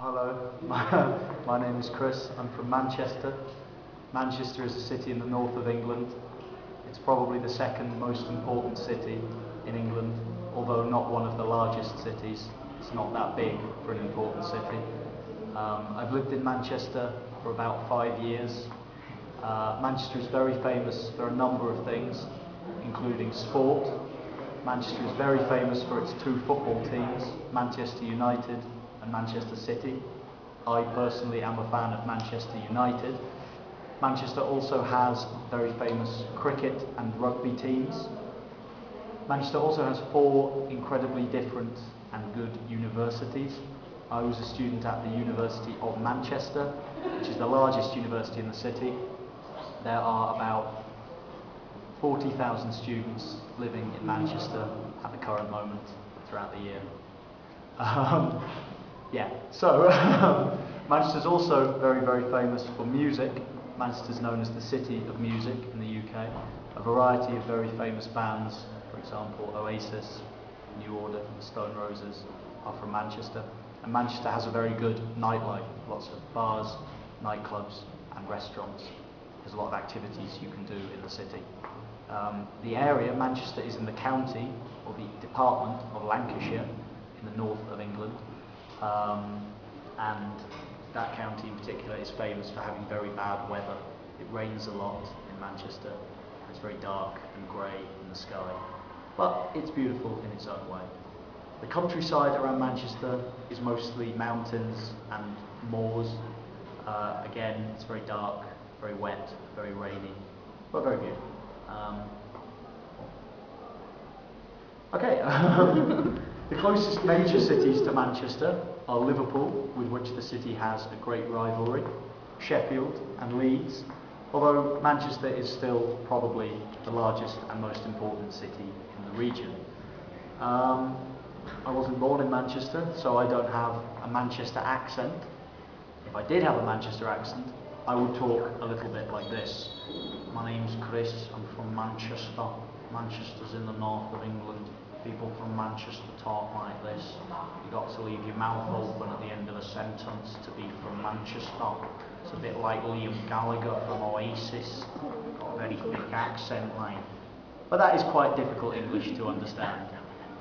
Hello, my name is Chris. I'm from Manchester. Manchester is a city in the north of England. It's probably the second most important city in England, although not one of the largest cities. It's not that big for an important city. I've lived in Manchester for about 5 years. Manchester is very famous for a number of things, including sport. Manchester is very famous for its two football teams, Manchester United and Manchester City. I personally am a fan of Manchester United. Manchester also has very famous cricket and rugby teams. Manchester also has 4 incredibly different and good universities. I was a student at the University of Manchester, which is the largest university in the city. There are about 40,000 students living in Manchester at the current moment throughout the year. Manchester is also very, very famous for music. Manchester is known as the City of Music in the UK. A variety of very famous bands, for example Oasis, New Order, Stone Roses, are from Manchester. And Manchester has a very good nightlife, lots of bars, nightclubs and restaurants. There's a lot of activities you can do in the city. The area, Manchester, is in the county, or the department of Lancashire, in the north of England. And that county in particular is famous for having very bad weather. It rains a lot in Manchester. It's very dark and grey in the sky. But it's beautiful in its own way. The countryside around Manchester is mostly mountains and moors. Again, it's very dark, very wet, very rainy, but very beautiful. The closest major cities to Manchester are Liverpool, with which the city has a great rivalry, Sheffield and Leeds, although Manchester is still probably the largest and most important city in the region. I wasn't born in Manchester, so I don't have a Manchester accent. If I did have a Manchester accent, I would talk a little bit like this. My name's Chris, I'm from Manchester. Manchester's in the north of England. People from Manchester talk like this. You've got to leave your mouth open at the end of a sentence to be from Manchester. It's a bit like Liam Gallagher from Oasis. Got a very thick accent line. But that is quite difficult English to understand.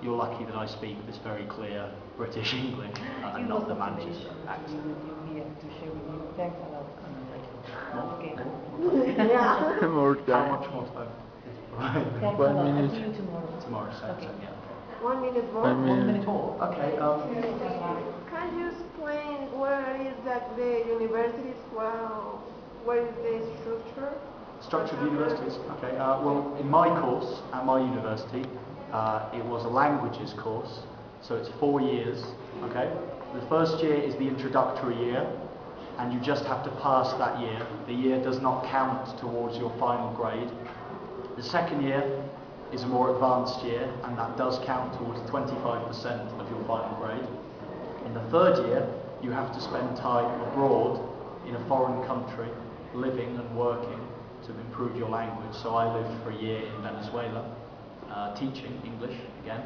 You're lucky that I speak this very clear British English and not the Manchester accent. Thanks a lot. More time. How much more time? Thanks 1 minute. I'll see you tomorrow. Tomorrow, okay. Yeah. 1 minute more. 1 minute. More. Okay. Can you explain where is that the universities? Well, where is the structure? Structure of universities. Okay. Well, in my course at my university, it was a languages course, so it's 4 years. Okay. The first year is the introductory year, and you just have to pass that year. The year does not count towards your final grade. The second year is a more advanced year, and that does count towards 25% of your final grade. In the third year, you have to spend time abroad in a foreign country, living and working to improve your language. So I lived for a year in Venezuela, teaching English again.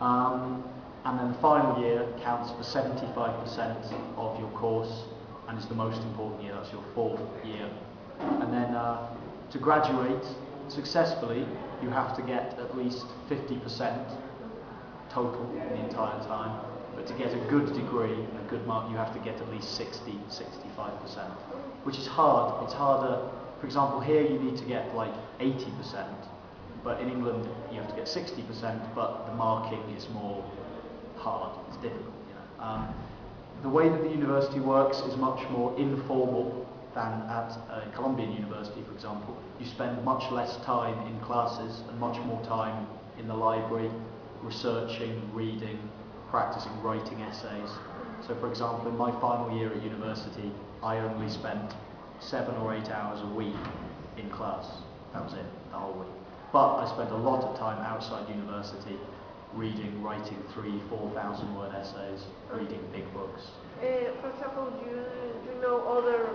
And then the final year counts for 75% of your course and is the most important year. That's your 4th year. And then to graduate successfully, you have to get at least 50% total the entire time. But to get a good degree and a good mark, you have to get at least 60–65%, which is hard. It's harder. For example, here you need to get like 80%, but in England you have to get 60%, but the marking is more hard. It's difficult, you know. The way that the university works is much more informal than at Columbian University, for example. You spend much less time in classes and much more time in the library, researching, reading, practicing writing essays. So for example, in my final year at university, I only spent 7 or 8 hours a week in class. That was it, the whole week. But I spent a lot of time outside university, reading, writing 3–4,000 word essays, reading big books. For example, you know other,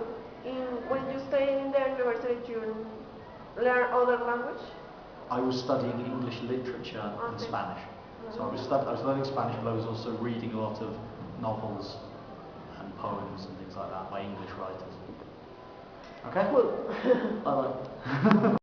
when you stay in the university, you learn other language? I was studying English literature and Spanish. So I was learning Spanish, but I was also reading a lot of novels and poems and things like that by English writers. Okay? Cool. Bye bye.